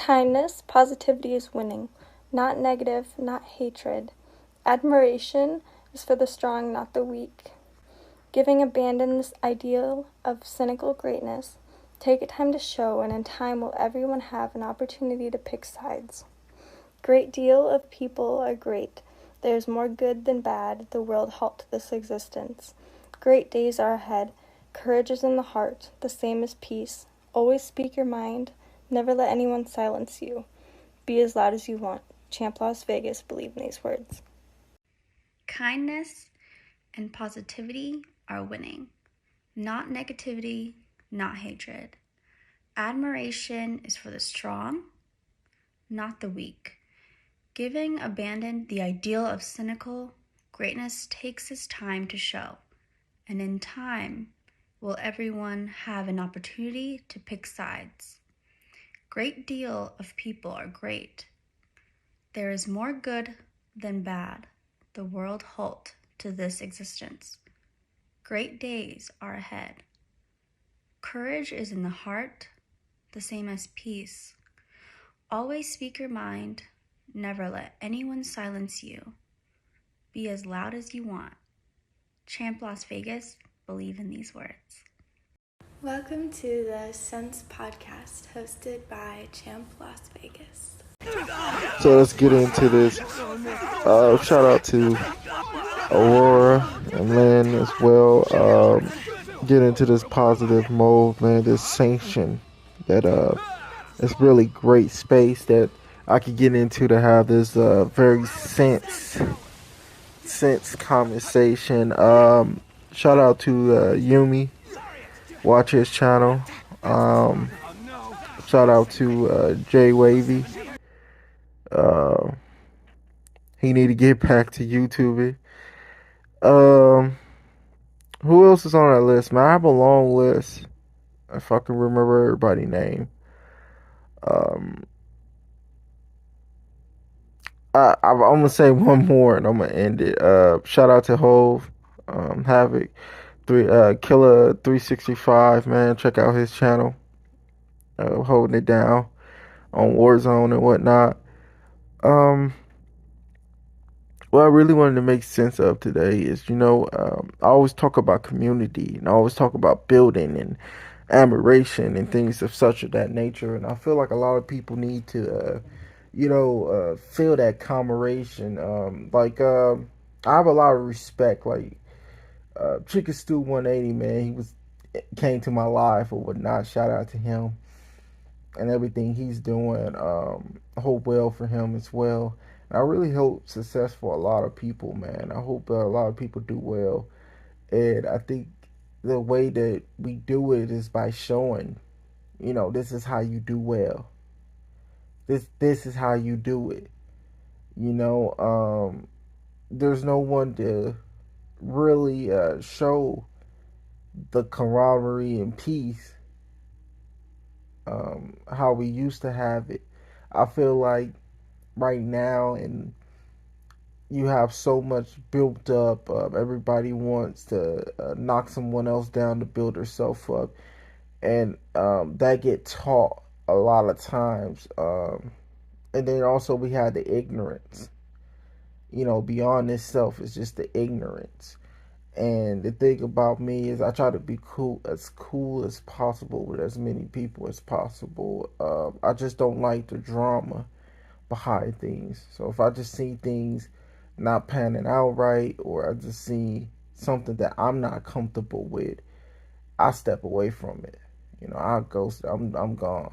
Kindness, positivity is winning. Not negative, not hatred. Admiration is for the strong, not the weak. Giving abandons ideal of cynical greatness. Take it time to show, and in time will everyone have an opportunity to pick sides. Great deal of people are great. There is more good than bad. The world halt to this existence. Great days are ahead. Courage is in the heart, the same as peace. Always speak your mind. Never let anyone silence you. Be as loud as you want. Champ Las Vegas, believe in these words. Kindness and positivity are winning. Not negativity, not hatred. Admiration is for the strong, not the weak. Giving abandoned the ideal of cynical greatness takes its time to show, and in time will everyone have an opportunity to pick sides. Great deal of people are great. There is more good than bad. The world halt to this existence. Great days are ahead. Courage is in the heart, the same as peace. Always speak your mind. Never let anyone silence you. Be as loud as you want. Champ Las Vegas, believe in these words. Welcome to the Sense Podcast, hosted by Champ Las Vegas. So let's get into this. Shout out to Aurora and Lynn as well. Get into this positive mode, man. This sanction that it's really great space that I could get into to have this very sense conversation. Shout out to Yumi. Watch his channel. Shout out to Jay Wavy. He need to get back to YouTube. Who else is on that list, man? I have a long list. If I can remember everybody's name. I'm gonna say one more and I'm gonna end it. Shout out to Hove, Havoc, Killer 365, man. Check out his channel. Holding it down on Warzone and whatnot. What I really wanted to make sense of today is, I always talk about community and I always talk about building and admiration and things of such of that nature. And I feel like a lot of people need to, feel that camaraderie. I have a lot of respect. Like, Chicken Stew 180, man, came to my life or whatnot. Shout out to him and everything he's doing. I hope well for him as well. I really hope success for a lot of people, man. I hope a lot of people do well. And I think the way that we do it is by showing, this is how you do well. This is how you do it. There's no one to really show the camaraderie and peace how we used to have it. I feel like right now, and you have so much built up. Everybody wants to knock someone else down to build herself up, and that get taught a lot of times. And then also we have the ignorance. Beyond itself is just the ignorance. And the thing about me is I try to be cool as possible with as many people as possible. I just don't like the drama behind things. So if I just see things not panning out right, or I just see something that I'm not comfortable with, I step away from it. I'll ghost it. I'm gone.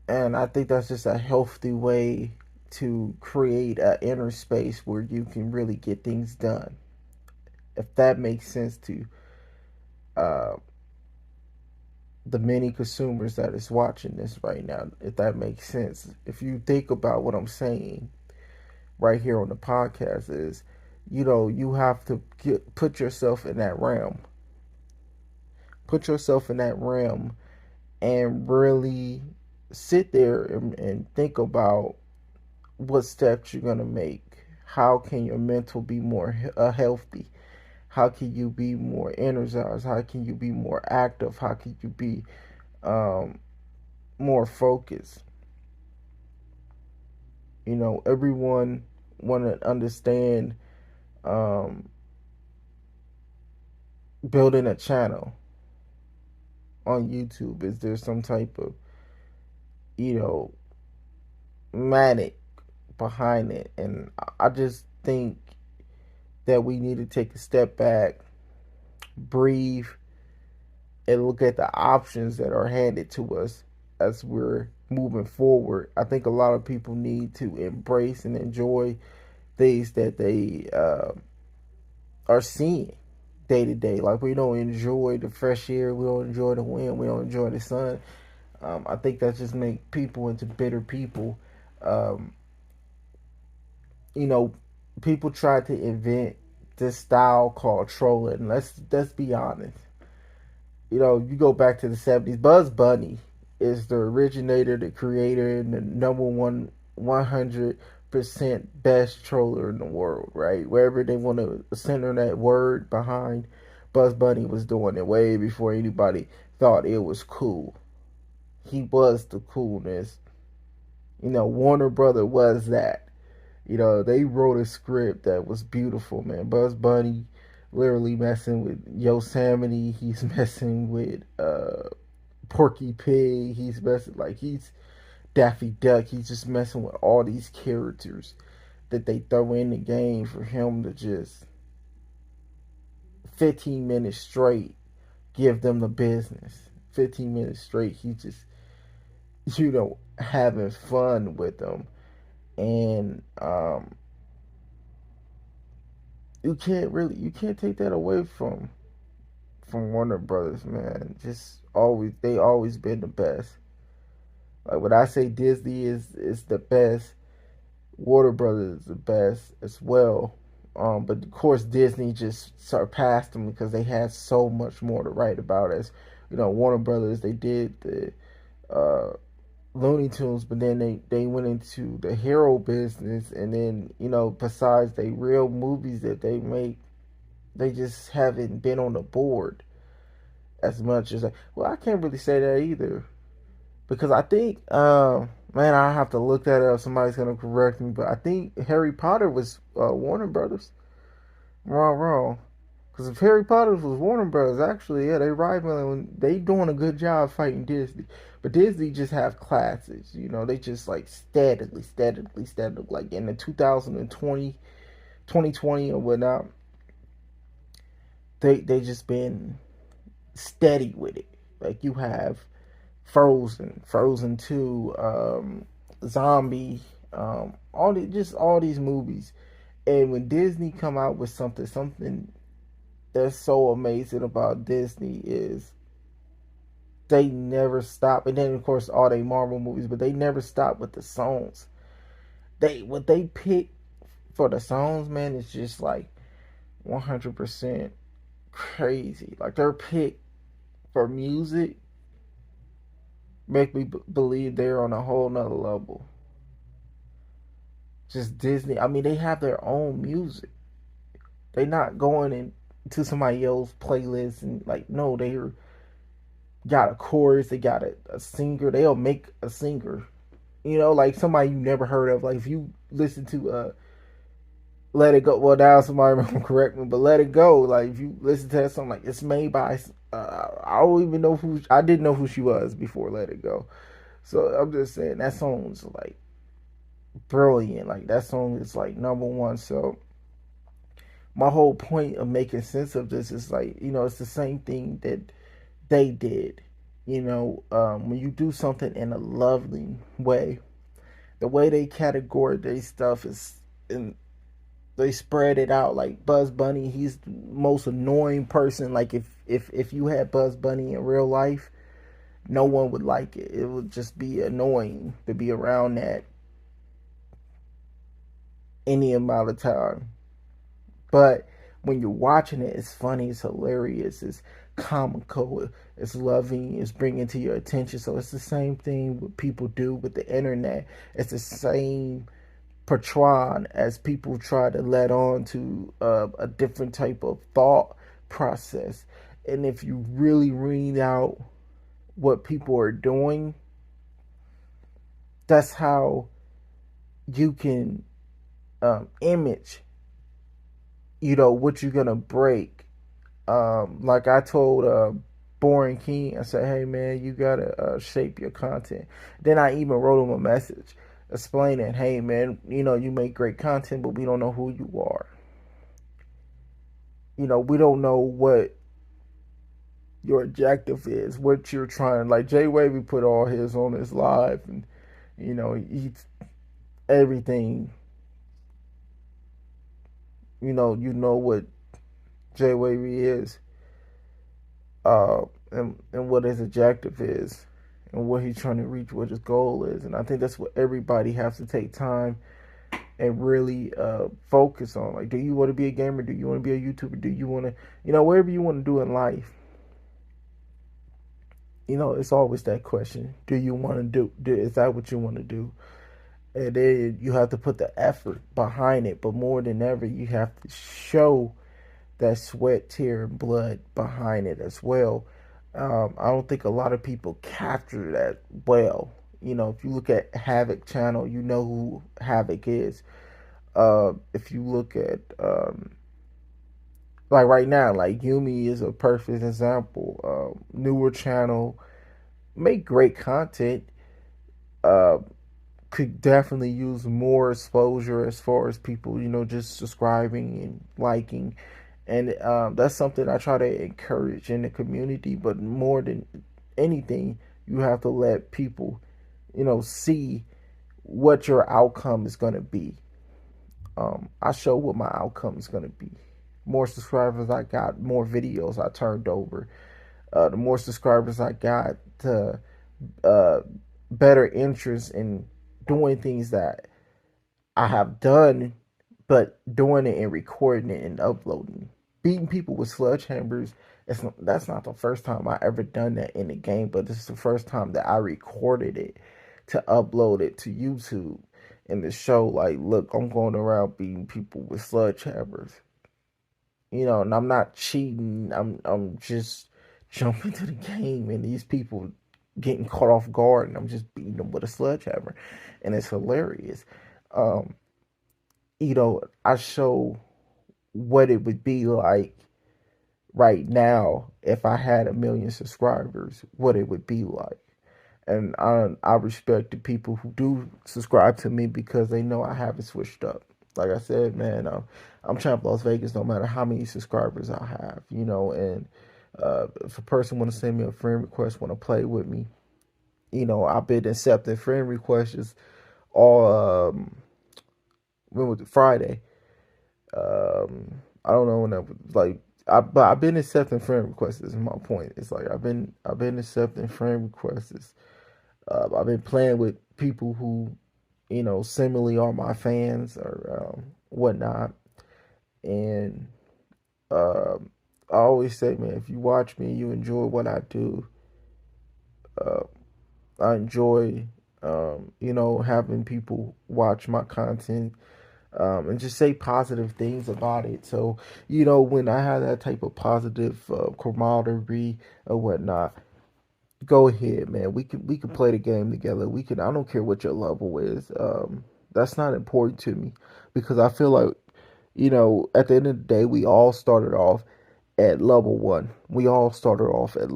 And I think that's just a healthy way to create an inner space where you can really get things done. If that makes sense to the many consumers that is watching this right now, if that makes sense. If you think about what I'm saying right here on the podcast is, you have to put yourself in that realm. Put yourself in that realm and really sit there and think about what steps you're going to make. How can your mental be more healthy? How can you be more energized? How can you be more active? How can you be more focused. Everyone want to understand um, building a channel on YouTube. Is there some type of, you know, manic behind it? And I just think that we need to take a step back, breathe, and look at the options that are handed to us as we're moving forward. I think a lot of people need to embrace and enjoy things that they are seeing day to day. Like, we don't enjoy the fresh air, we don't enjoy the wind, we don't enjoy the sun. I think that just make people into bitter people. Um, you know, People try to invent this style called trolling. Let's be honest. You go back to the 70s. Buzz Bunny is the originator, the creator, and the number 100% best troller in the world, right? Wherever they want to center that word behind, Buzz Bunny was doing it way before anybody thought it was cool. He was the coolness. Warner Brother was that. They wrote a script that was beautiful, man. Buzz Bunny literally messing with Yosemite. He's messing with Porky Pig. He's Daffy Duck. He's just messing with all these characters that they throw in the game for him to just 15 minutes straight give them the business. 15 minutes straight. He just, having fun with them. And you can't take that away from Warner Brothers, man. They always been the best. Like, when I say Disney is the best, Warner Brothers is the best as well. But of course Disney just surpassed them because they had so much more to write about. As Warner Brothers, they did the Looney Tunes, but then they went into the hero business, and then besides they real movies that they make, they just haven't been on the board as much as I can't really say that either, because I think man, I have to look that up. Somebody's gonna correct me, but I think Harry Potter was Warner Brothers. Wrong. Because if Harry Potter was Warner Brothers, actually, yeah, they rivaling. They doing a good job fighting Disney. But Disney just have classics. They just like steadily, like in the 2020 or whatnot. They just been steady with it. Like, you have Frozen 2, Zombie, all these movies. And when Disney come out with something that's so amazing about Disney is they never stop. And then of course all they Marvel movies, but they never stop with the songs. What they pick for the songs, man, is just like 100% crazy. Like, their pick for music make me believe they're on a whole nother level. Just Disney. I mean, they have their own music. They not going into somebody else's playlist and like, no, they got a chorus, they got a singer, they'll make a singer. Like somebody you never heard of. Like, if you listen to Let It Go, well, now somebody will correct me, but Let It Go, like, if you listen to that song, like, it's made by I don't even know I didn't know who she was before Let It Go. So I'm just saying that song's like brilliant. Like, that song is like number one. So my whole point of making sense of this is like, it's the same thing that they did. When you do something in a lovely way, the way they categorize their stuff is, and they spread it out. Like Buzz Bunny, he's the most annoying person. Like, if you had Buzz Bunny in real life, no one would like it. It would just be annoying to be around that any amount of time. But when you're watching it, it's funny, it's hilarious, it's comical, it's loving, it's bringing to your attention. So it's the same thing what people do with the internet. It's the same patron as people try to let on to a different type of thought process. And if you really read out what people are doing, that's how you can image, what you're gonna break. Like I told Boring King, I said, hey man, you gotta shape your content. Then I even wrote him a message explaining, hey man, you make great content, but we don't know who you are. We don't know what your objective is, what you're trying. Like Jay Wavy put all his on his live, and he's everything. You know what Jay Wavy is, and what his objective is, and what he's trying to reach, what his goal is. And I think that's what everybody has to take time and really focus on. Like, do you want to be a gamer? Do you want to be a YouTuber? Do you want to, whatever you want to do in life? It's always that question. Do you want to is that what you want to do? And then you have to put the effort behind it. But more than ever, you have to show that sweat, tear, and blood behind it as well. I don't think a lot of people capture that well. If you look at Havoc channel, you know who Havoc is. If you look at like right now, like Yumi is a perfect example. Newer channel, make great content. Uh, could definitely use more exposure as far as people, just subscribing and liking. And that's something I try to encourage in the community. But more than anything, you have to let people, see what your outcome is going to be. I show what my outcome is going to be. More subscribers I got, more videos I turned over. The more subscribers I got, the better interest in doing things that I have done, but doing it and recording it and uploading. Beating people with sledgehammers, that's not the first time I ever done that in the game, but this is the first time that I recorded it to upload it to YouTube and to show, like, look, I'm going around beating people with sledgehammers. And I'm not cheating. I'm just jumping to the game, and these people getting caught off guard, and I'm just beating them with a sledgehammer, and it's hilarious. Um, I show what it would be like right now if I had 1 million subscribers, what it would be like. And I respect the people who do subscribe to me because they know I haven't switched up. Like I said, man, I'm Champ Las Vegas no matter how many subscribers I have, and if a person want to send me a friend request, want to play with me, I've been accepting friend requests all, when was it, Friday? I don't know when that was, like, but I've been accepting friend requests. Is my point. It's like I've been accepting friend requests. I've been playing with people who, similarly are my fans or whatnot. And I always say, man, if you watch me, you enjoy what I do. Uh, I enjoy, having people watch my content. And just say positive things about it. So, when I have that type of positive camaraderie or whatnot, go ahead, man. We can play the game together. I don't care what your level is. That's not important to me because I feel like, at the end of the day, we all started off at level 1. We all started off at,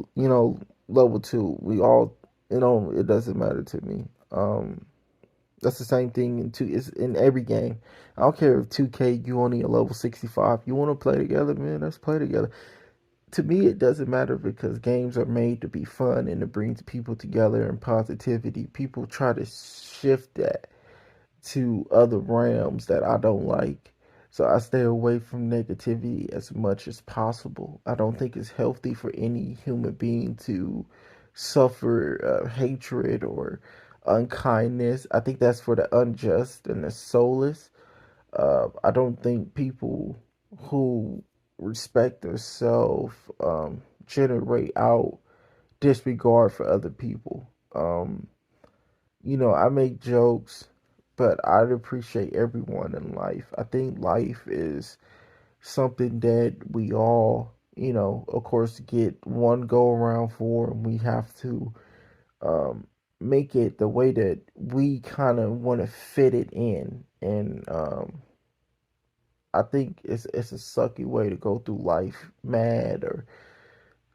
level 2. We all, it doesn't matter to me. That's the same thing it's in every game. I don't care if 2K you only a level 65. You want to play together, man? Let's play together. To me, it doesn't matter because games are made to be fun and to bring people together and positivity. People try to shift that to other realms that I don't like. So I stay away from negativity as much as possible. I don't think it's healthy for any human being to suffer hatred or unkindness. I think that's for the unjust and the soulless. I don't think people who respect themselves generate out disregard for other people. I make jokes, but I'd appreciate everyone in life. I think life is something that we all, of course, get one go around for, and we have to make it the way that we kind of want to fit it in. And I think it's a sucky way to go through life, mad or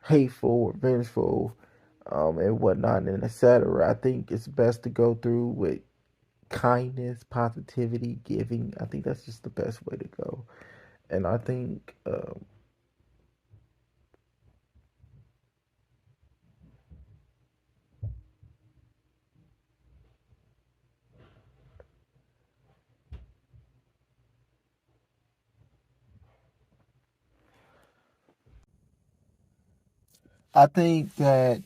hateful or vengeful, and whatnot, and etc. I think it's best to go through with kindness, positivity, giving. I think that's just the best way to go. And I think that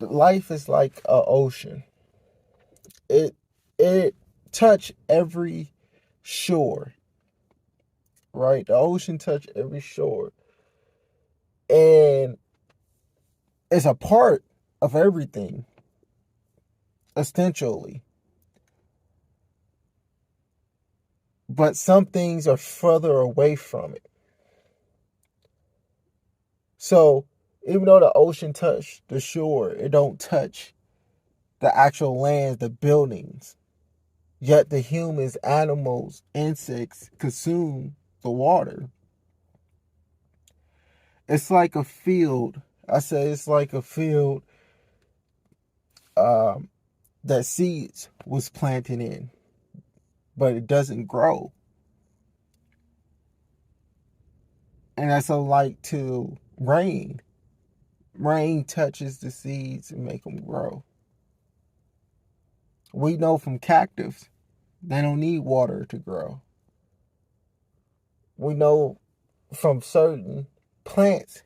life is like a ocean. It it touch every shore, right? The ocean touch every shore, and it's a part of everything, essentially. But some things are further away from it. So even though the ocean touch the shore, it don't touch the actual lands, the buildings. Yet the humans, animals, insects consume the water. It's like a field. I say it's like a field um, that seeds was planted in, but it doesn't grow. And that's a like to rain. Rain touches the seeds and make them grow. We know from cactus, they don't need water to grow. We know from certain plants,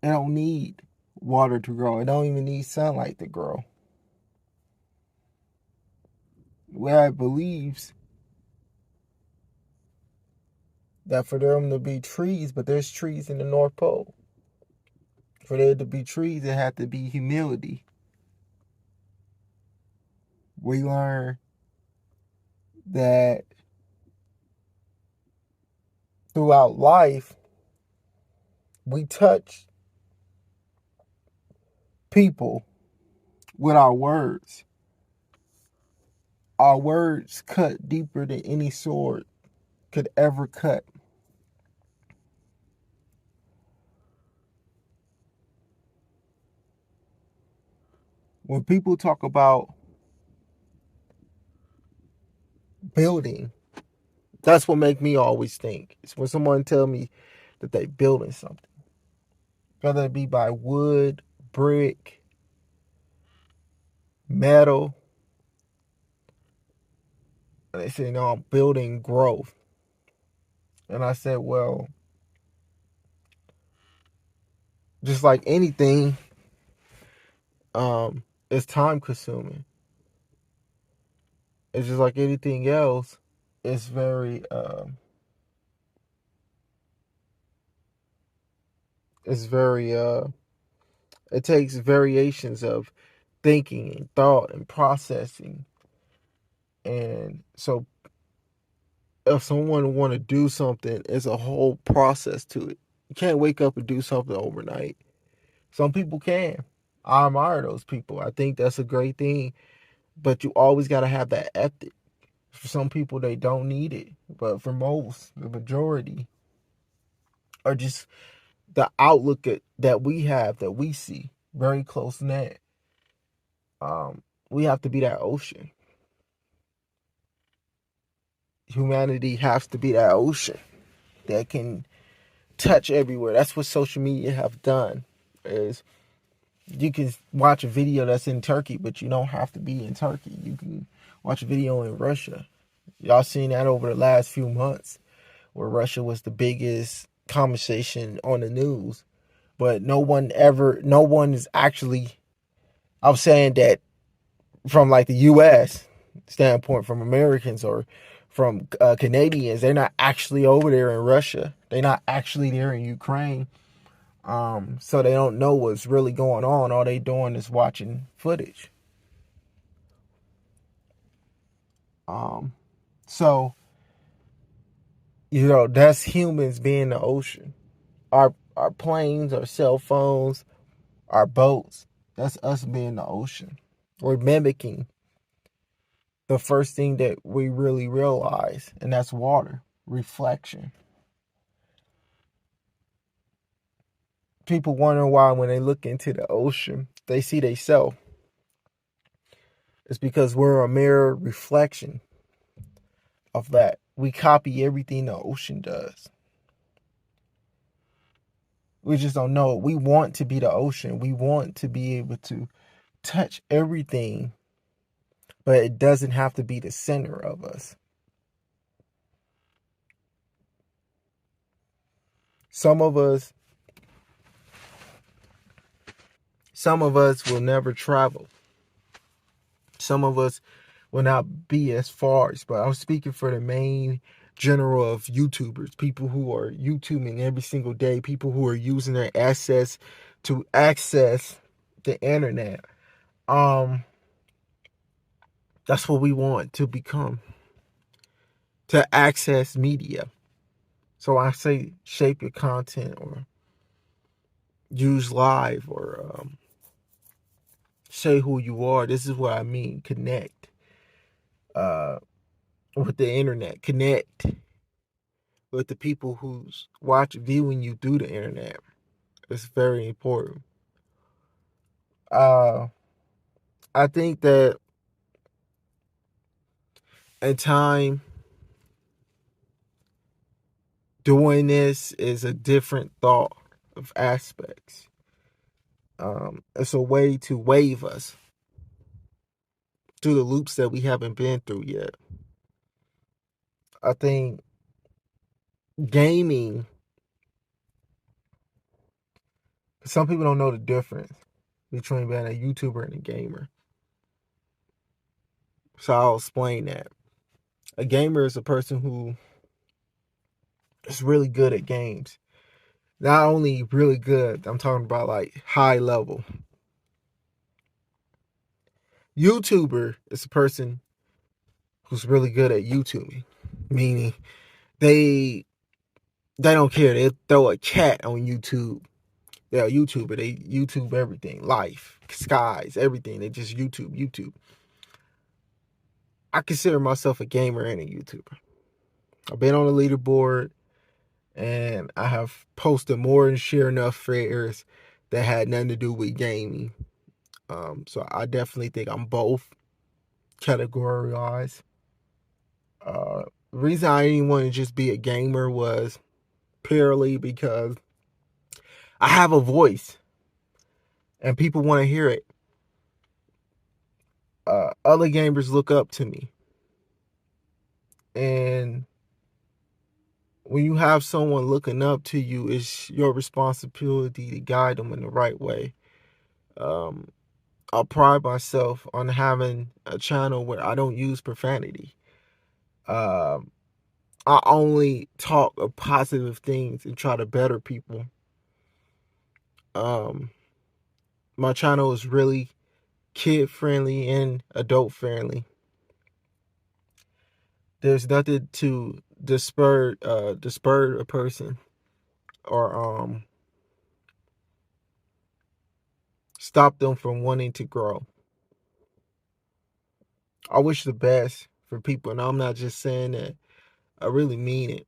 they don't need water to grow. It don't even need sunlight to grow. Where it believes that for them to be trees, but there's trees in the North Pole. For there to be trees, there have to be humility. We learn that throughout life, we touch people with our words. Our words cut deeper than any sword could ever cut. When people talk about building, that's what make me always think. It's when someone tell me that they building something. Whether it be by wood, brick, metal. And they say, no, I'm building growth. And I said, well, just like anything, it's time consuming. It's just like anything else. It's very it's very it takes variations of thinking and thought and processing. And so if someone want to do something, it's a whole process to it. You can't wake up and do something overnight. Some people can. I admire those people. I think that's a great thing. But you always got to have that ethic. For some people, they don't need it. But for most, the majority, are just the outlook that we have, that we see, very close net. We have to be that ocean. Humanity has to be that ocean that can touch everywhere. That's what social media have done. Is you can watch a video that's in Turkey, but you don't have to be in Turkey. You can watch a video in Russia. Y'all seen that over the last few months, where Russia was the biggest conversation on the news. But no one is actually, I'm saying that from like the U.S. standpoint, from Americans or from Canadians, they're not actually over there in Russia. They're not actually there in Ukraine. So they don't know what's really going on. All they doing is watching footage. So, that's humans being the ocean. Our planes, our cell phones, our boats. That's us being the ocean. We're mimicking the first thing that we really realize, and that's water, reflection. People wonder why when they look into the ocean, they see themselves. It's because we're a mirror reflection of that. We copy everything the ocean does. We just don't know it. We want to be the ocean. We want to be able to touch everything, but it doesn't have to be the center of us. Some of us will never travel. Some of us will not be as far as, but I'm speaking for the main general of YouTubers, people who are YouTubing every single day, people who are using their access to access the internet. That's what we want to become, to access media. So I say shape your content or use live or say who you are. This is what I mean. Connect with the internet. Connect with the people who's viewing you through the internet. It's very important. I think that in time, doing this is a different thought of aspects. It's a way to wave us through the loops that we haven't been through yet. I think gaming, some people don't know the difference between being a YouTuber and a gamer. So I'll explain that. A gamer is a person who is really good at games. Not only really good, I'm talking about like high level. YouTuber is a person who's really good at YouTubing, meaning they don't care. They throw a cat on YouTube. They're a YouTuber. They YouTube everything, life, skies, everything. They just YouTube. I consider myself a gamer and a YouTuber. I've been on the leaderboard, and I have posted more than share enough fairs that had nothing to do with gaming. So I definitely think I'm both categorized. The reason I didn't want to just be a gamer was purely because I have a voice and people want to hear it. Other gamers look up to me. And when you have someone looking up to you, it's your responsibility to guide them in the right way. I pride myself on having a channel where I don't use profanity. I only talk of positive things and try to better people. My channel is really kid friendly and adult friendly. There's nothing to disperse a person or stop them from wanting to grow. I wish the best for people, and I'm not just saying that. I really mean it.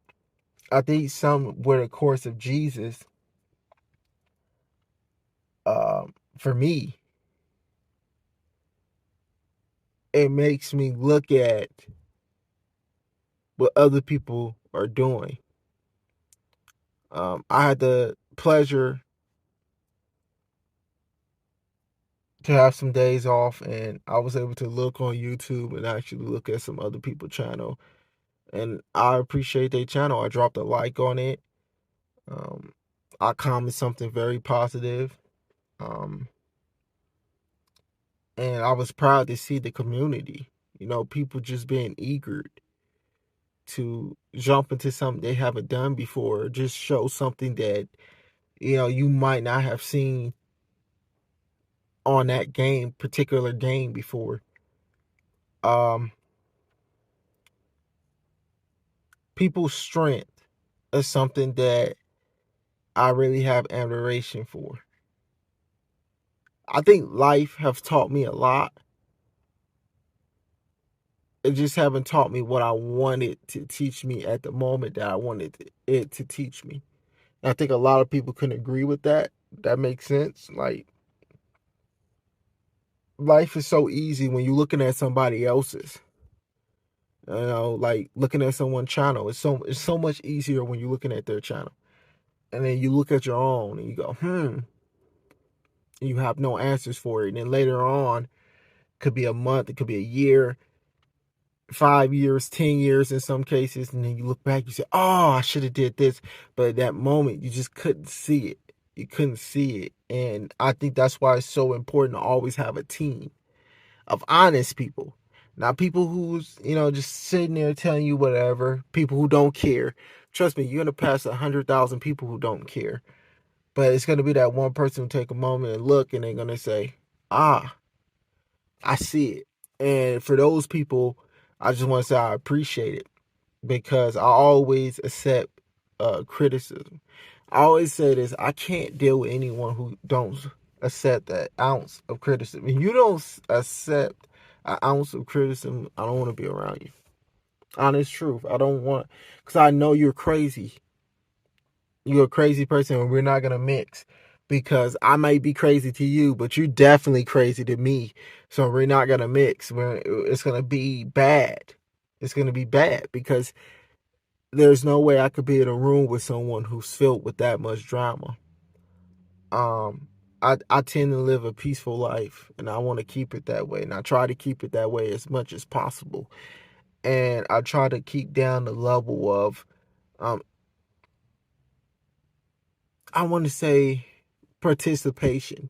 I think some with the course of Jesus, for me, it makes me look at what other people are doing. I had the pleasure to have some days off, and I was able to look on YouTube and actually look at some other people's channel, and I appreciate their channel. I dropped a like on it. I comment something very positive. And I was proud to see the community, people just being eager to jump into something they haven't done before, just show something that, you might not have seen on that particular game before. People's strength is something that I really have admiration for. I think life has taught me a lot. It just haven't taught me what I wanted to teach me at the moment that I wanted it to teach me. And I think a lot of people can agree with that. That makes sense. Like, life is so easy when you're looking at somebody else's. Like looking at someone's channel. It's so much easier when you're looking at their channel. And then you look at your own and you go, and you have no answers for it. And then later on, could be a month, it could be a year, 5 years, 10 years in some cases, and then you look back, you say, "Oh, I should have did this," but at that moment, you just couldn't see it. You couldn't see it, and I think that's why it's so important to always have a team of honest people, not people who's just sitting there telling you whatever. People who don't care. Trust me, you're gonna pass 100,000 people who don't care, but it's gonna be that one person who take a moment and look, and they're gonna say, "Ah, I see it." And for those people, I just want to say I appreciate it because I always accept criticism. I always say this: I can't deal with anyone who don't accept that ounce of criticism. If you don't accept an ounce of criticism, I don't want to be around you. Honest truth. I don't want, because I know you're crazy. You're a crazy person, and we're not gonna mix. Because I might be crazy to you, but you're definitely crazy to me. So we're not gonna mix. It's gonna be bad. It's gonna be bad because there's no way I could be in a room with someone who's filled with that much drama. I tend to live a peaceful life, and I want to keep it that way, and I try to keep it that way as much as possible. And I try to keep down the level of, um, I want to say, participation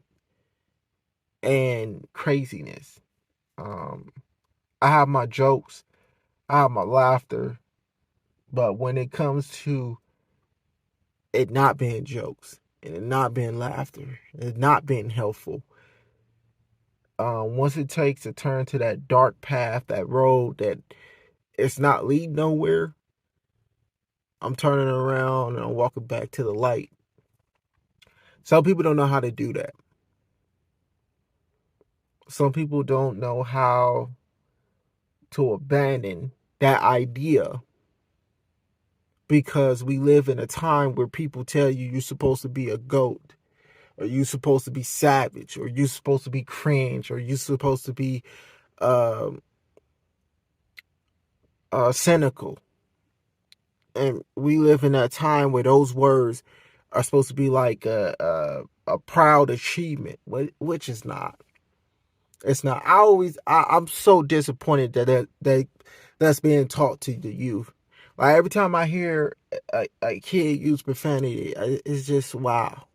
and craziness. Um, I have my jokes, I have my laughter, but when it comes to it not being jokes and it not being laughter, it not being helpful, once it takes a turn to that dark path, that road that it's not leading nowhere, I'm turning around and I'm walking back to the light. Some people don't know how to do that. Some people don't know how to abandon that idea because we live in a time where people tell you you're supposed to be a goat, or you're supposed to be savage, or you're supposed to be cringe, or you're supposed to be uh, cynical. And we live in that time where those words are supposed to be like a proud achievement, which is not. It's not. I'm so disappointed that's being taught to the youth. Like every time I hear a kid use profanity, it's just wow.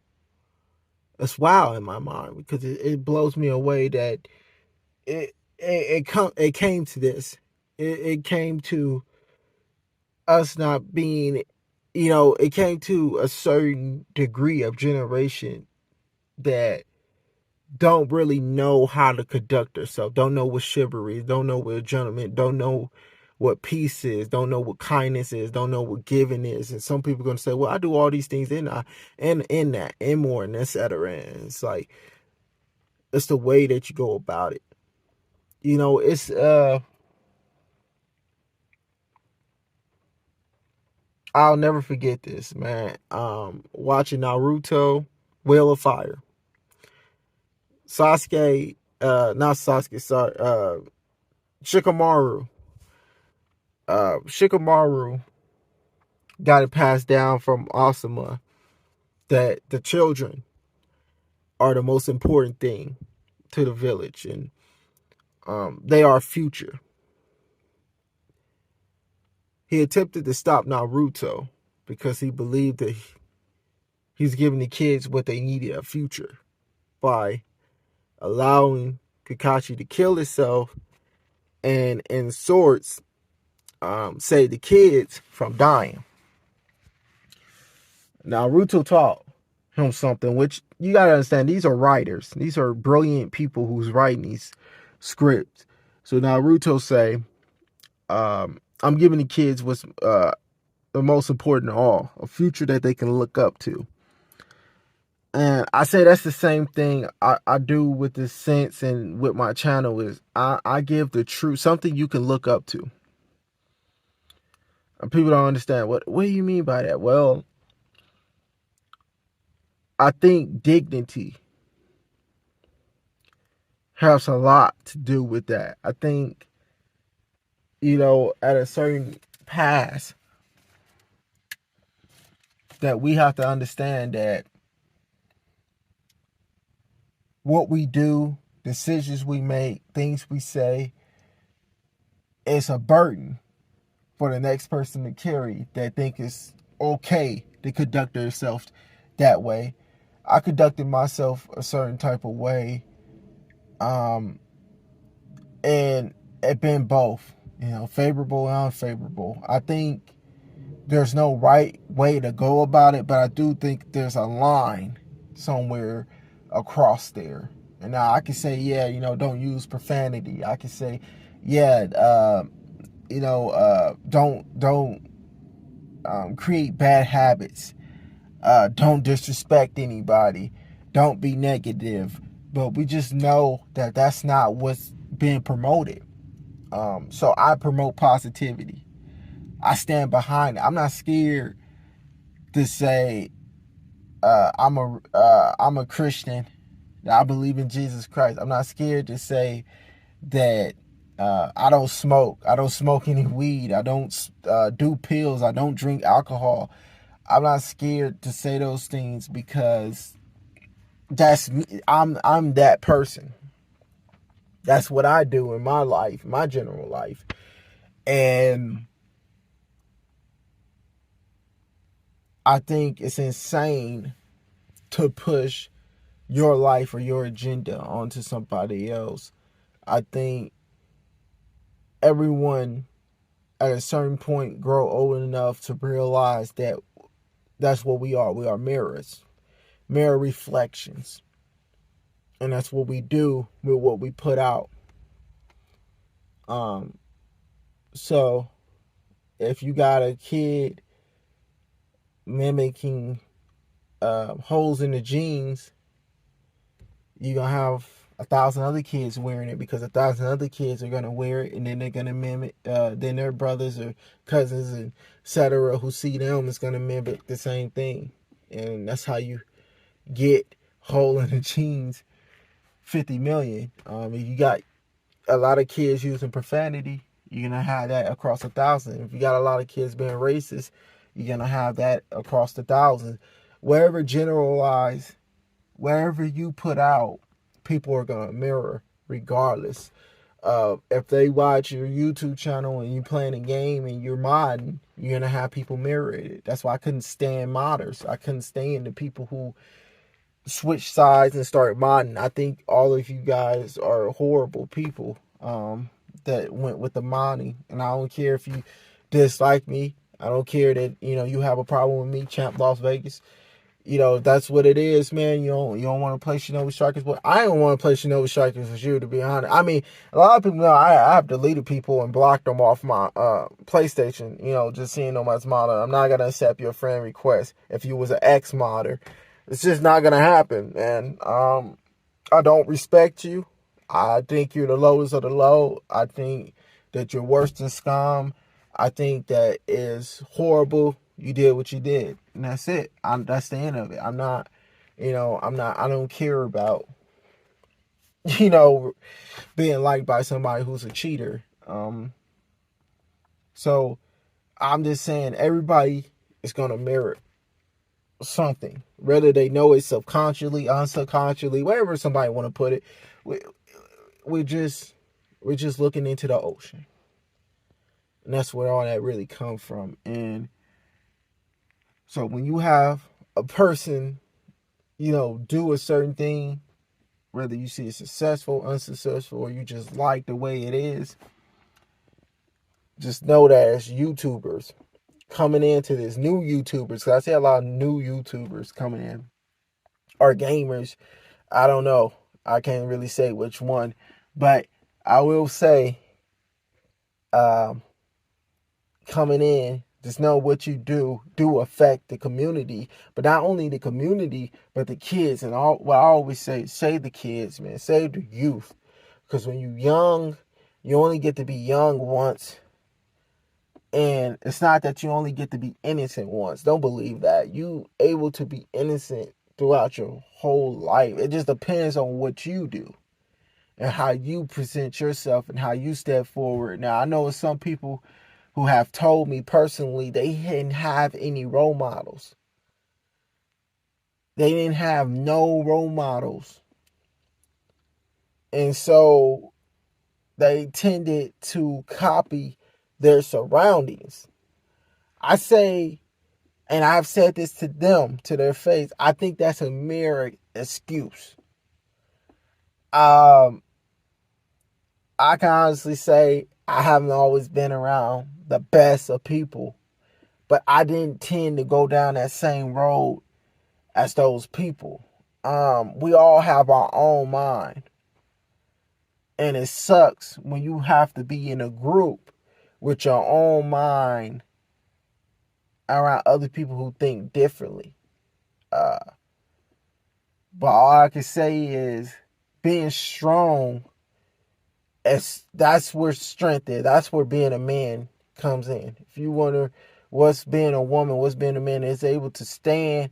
It's wow in my mind because it blows me away that it came to this. It came to us not being, it came to a certain degree of generation that don't really know how to conduct themselves, don't know what chivalry is, don't know what gentleman, don't know what peace is, don't know what kindness is, don't know what giving is. And some people are gonna say, "Well, I do all these things in that, and more, and etc." And it's like it's the way that you go about it. It's I'll never forget this, man. Watching Naruto, Wheel of Fire. Sasuke, not Sasuke, sorry, Shikamaru. Shikamaru got it passed down from Asuma that the children are the most important thing to the village, and they are future. He attempted to stop Naruto because he believed that he's giving the kids what they needed, a future, by allowing Kakashi to kill himself and in sorts save the kids from dying. Naruto taught him something, which you gotta understand. These are writers. These are brilliant people who's writing these scripts. So Naruto say, "I'm giving the kids what's the most important of all, a future that they can look up to." And I say that's the same thing I do with this sense and with my channel is I give the truth, something you can look up to. And people don't understand what do you mean by that? Well, I think dignity has a lot to do with that. I think, at a certain pass that we have to understand that what we do, decisions we make, things we say, is a burden for the next person to carry that think it's okay to conduct themselves that way. I conducted myself a certain type of way, and it been both, favorable and unfavorable. I think there's no right way to go about it, but I do think there's a line somewhere across there. And now I can say, yeah, don't use profanity. I can say, yeah, don't create bad habits. Don't disrespect anybody. Don't be negative. But we just know that that's not what's being promoted. So I promote positivity. I stand behind it. I'm not scared to say I'm a Christian. I believe in Jesus Christ. I'm not scared to say that I don't smoke. I don't smoke any weed. I don't do pills. I don't drink alcohol. I'm not scared to say those things because that's me. I'm that person. That's what I do in my life, my general life. And I think it's insane to push your life or your agenda onto somebody else. I think everyone at a certain point grow old enough to realize that that's what we are. We are mirrors, mirror reflections. And that's what we do with what we put out. So if you got a kid mimicking holes in the jeans, you're going to have 1,000 other kids wearing it because 1,000 other kids are going to wear it, and then they're going to mimic, then their brothers or cousins and etc. who see them is going to mimic the same thing. And that's how you get hole in the jeans 50 million. If you got a lot of kids using profanity, you're going to have that across 1,000. If you got a lot of kids being racist, you're going to have that across 1,000. Wherever generalize, wherever you put out, people are going to mirror regardless. If they watch your YouTube channel and you playing a game and you're modding, you're going to have people mirror it. That's why I couldn't stand modders. I couldn't stand the people who switch sides and start modding. I think all of you guys are horrible people that went with the modding. And I don't care if you dislike me. I don't care that, you have a problem with me, Champ Las Vegas. That's what it is, man. You don't want to play Shinobi Strikers, but I don't want to play Shinobi Strikers with you, to be honest. I mean, a lot of people know I have deleted people and blocked them off my PlayStation, just seeing them as modder. I'm not going to accept your friend request if you was an ex-modder. It's just not going to happen, man. I don't respect you. I think you're the lowest of the low. I think that you're worse than scum. I think that is horrible. You did what you did, and that's it. That's the end of it. I'm not, I don't care about, being liked by somebody who's a cheater. So I'm just saying everybody is going to mirror something, whether they know it subconsciously, unsubconsciously, wherever somebody want to put it. We're just looking into the ocean, and that's where all that really comes from. And so when you have a person, do a certain thing, whether you see it successful, unsuccessful, or you just like the way it is, just know that as YouTubers coming into this, new YouTubers, because I see a lot of new YouTubers coming in, or gamers. I don't know. I can't really say which one, but I will say, coming in, Just know what you do affect the community, but not only the community, but the kids. And all what I always say, save the kids, man, save the youth, because when you're young, you only get to be young once, and it's not that you only get to be innocent once. Don't believe that. You able to be innocent throughout your whole life. It just depends on what you do and how you present yourself and how you step forward. Now, I know some people who have told me personally they didn't have any role models. They didn't have no role models. And so they tended to copy their surroundings. I say, and I've said this to them, to their face, I think that's a mere excuse. I can honestly say I haven't always been around the best of people, but I didn't tend to go down that same road as those people. We all have our own mind, and it sucks when you have to be in a group with your own mind around other people who think differently. Uh, but all I can say is being strong. That's where strength is. That's where being a man comes in. If you wonder what's being a woman, what's being a man, is able to stand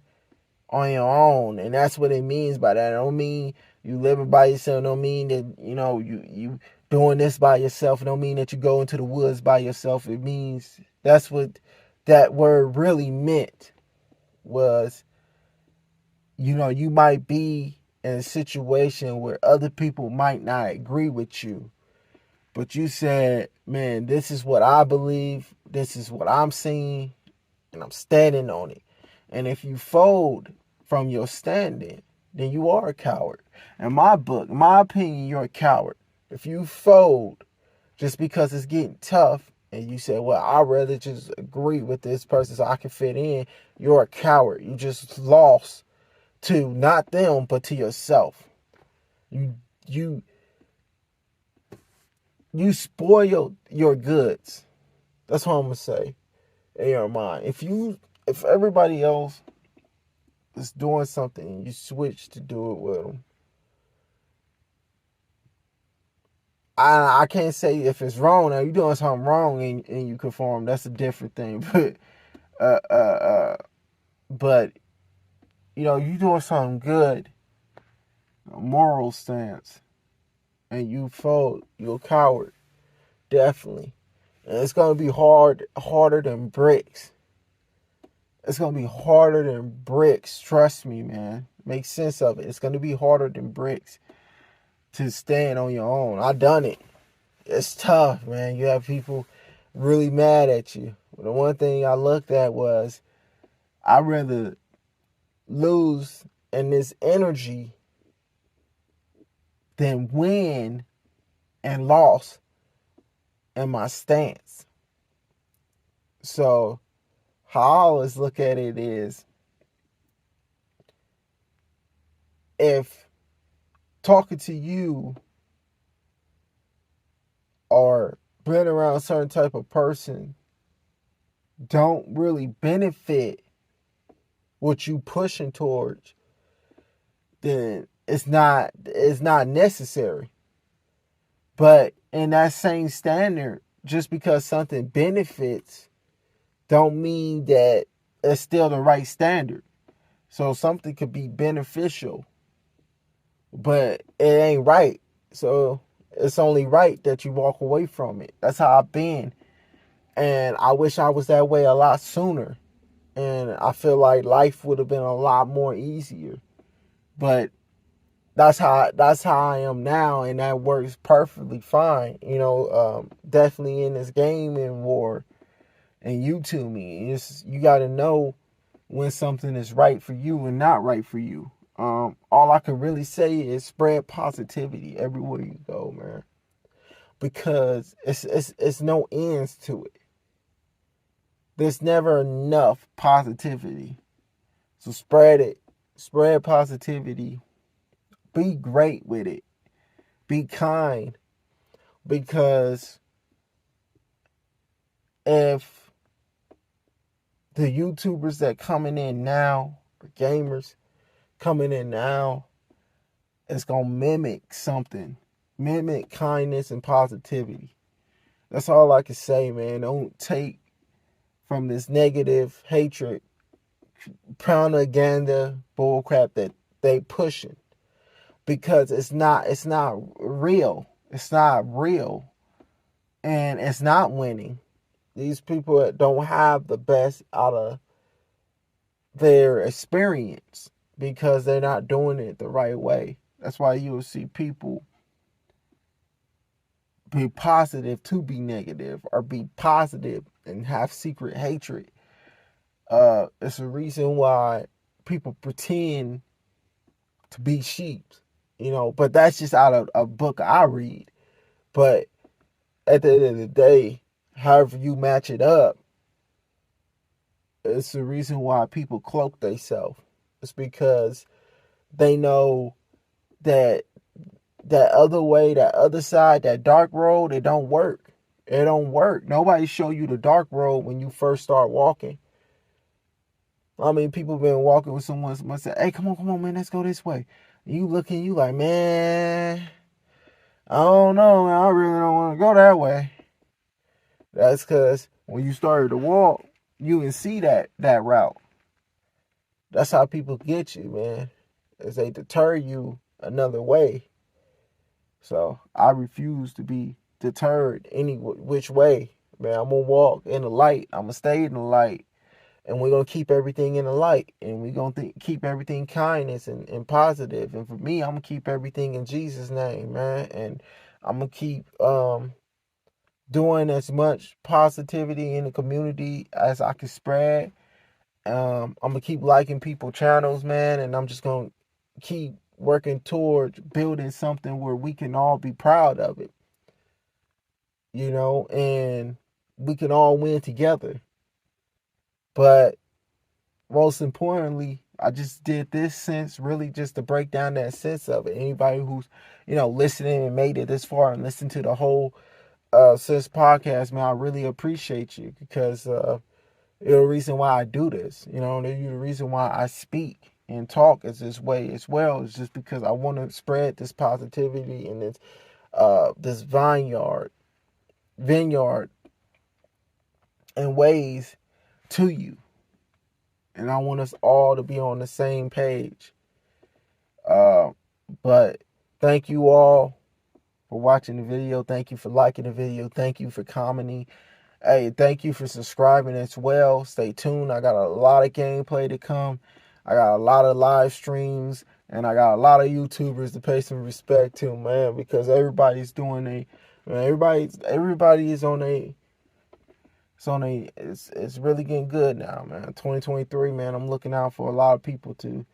on your own, and that's what it means by that. It don't mean you living by yourself. It don't mean that you doing this by yourself. It don't mean that you go into the woods by yourself. It means that's what that word really meant was. You might be in a situation where other people might not agree with you, but you said, man, this is what I believe, this is what I'm seeing, and I'm standing on it. And if you fold from your standing, then you are a coward. In my book, in my opinion, you're a coward. If you fold just because it's getting tough and you say, well, I'd rather just agree with this person so I can fit in, you're a coward. You just lost to not them, but to yourself. You spoiled your goods. That's what I'm gonna say in your mind. If everybody else is doing something and you switch to do it with them, I can't say if it's wrong. Now you're doing something wrong and you conform. That's a different thing. But you doing something good, a moral stance, and you fold. You're a coward, definitely. And it's gonna be harder than bricks. It's going to be harder than bricks. Trust me, man. Make sense of it. It's going to be harder than bricks to stand on your own. I done it. It's tough, man. You have people really mad at you. The one thing I looked at was I'd rather lose in this energy than win and loss in my stance. So how I always look at it is, if talking to you or being around a certain type of person don't really benefit what you pushing towards, then it's not necessary. But in that same standard, just because something benefits don't mean that it's still the right standard. So something could be beneficial, but it ain't right. So it's only right that you walk away from it. That's how I've been. And I wish I was that way a lot sooner. And I feel like life would have been a lot more easier. But that's how I am now, and that works perfectly fine. Definitely in this gaming war, and you to me, you got to know when something is right for you and not right for you. All I can really say is spread positivity everywhere you go, man, because it's no ends to it. There's never enough positivity, so spread it. Spread positivity. Be great with it. Be kind, because if the YouTubers that coming in now, the gamers coming in now, is going to mimic something. Mimic kindness and positivity. That's all I can say, man. Don't take from this negative hatred, propaganda, bullcrap that they pushing. Because it's not real. It's not real. And it's not winning. These people don't have the best out of their experience because they're not doing it the right way. That's why you'll see people be positive to be negative, or be positive and have secret hatred. It's a reason why people pretend to be sheep, but that's just out of a book I read. But at the end of the day, however you match it up, it's the reason why people cloak themselves. It's because they know that other way, that other side, that dark road, it don't work. It don't work. Nobody show you the dark road when you first start walking. I mean, people been walking with someone say, hey, come on, man, let's go this way. And you looking, you like, man, I don't know, man, I really don't want to go that way. That's because when you started to walk, you can see that route. That's how people get you, man, is they deter you another way. So I refuse to be deterred any which way, man. I'm going to walk in the light. I'm going to stay in the light. And we're going to keep everything in the light. And we're going to keep everything kindness and positive. And for me, I'm going to keep everything in Jesus' name, man. And I'm going to keep doing as much positivity in the community as I can spread. I'm going to keep liking people's channels, man. And I'm just going to keep working towards building something where we can all be proud of it. And we can all win together. But most importantly, I just did this sense really just to break down that sense of it. Anybody who's, listening and made it this far and listened to the whole Sense podcast, man, I really appreciate you, because you're the reason why I do this. You're the reason why I speak and talk is this way as well. It's just because I want to spread this positivity and this vineyard and ways to you. And I want us all to be on the same page. But thank you all for watching the video. Thank you for liking the video. Thank you for commenting. Hey, thank you for subscribing as well. Stay tuned. I got a lot of gameplay to come. I got a lot of live streams. And I got a lot of YouTubers to pay some respect to, man. Because everybody's doing everybody is on it's really getting good now, man. 2023, man, I'm looking out for a lot of people to,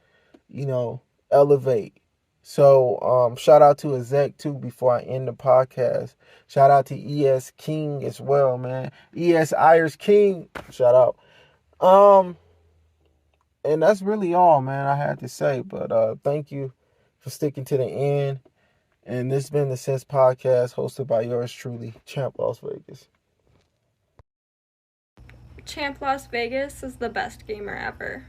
elevate. So, shout out to Ezek too before I end the podcast. Shout out to ES King as well, man. ES Ayers King, shout out. And that's really all, man, I had to say. But thank you for sticking to the end. And this has been the Sense Podcast, hosted by yours truly, Champ Las Vegas. Champ Las Vegas is the best gamer ever.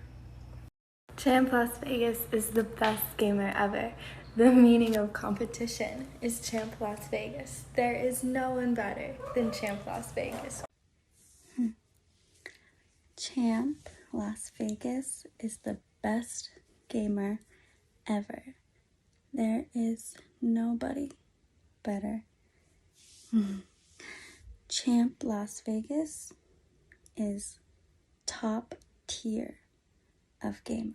Champ Las Vegas is the best gamer ever. The meaning of competition is Champ Las Vegas. There is no one better than Champ Las Vegas. Champ Las Vegas is the best gamer ever. There is nobody better. Champ Las Vegas is top tier of gamer.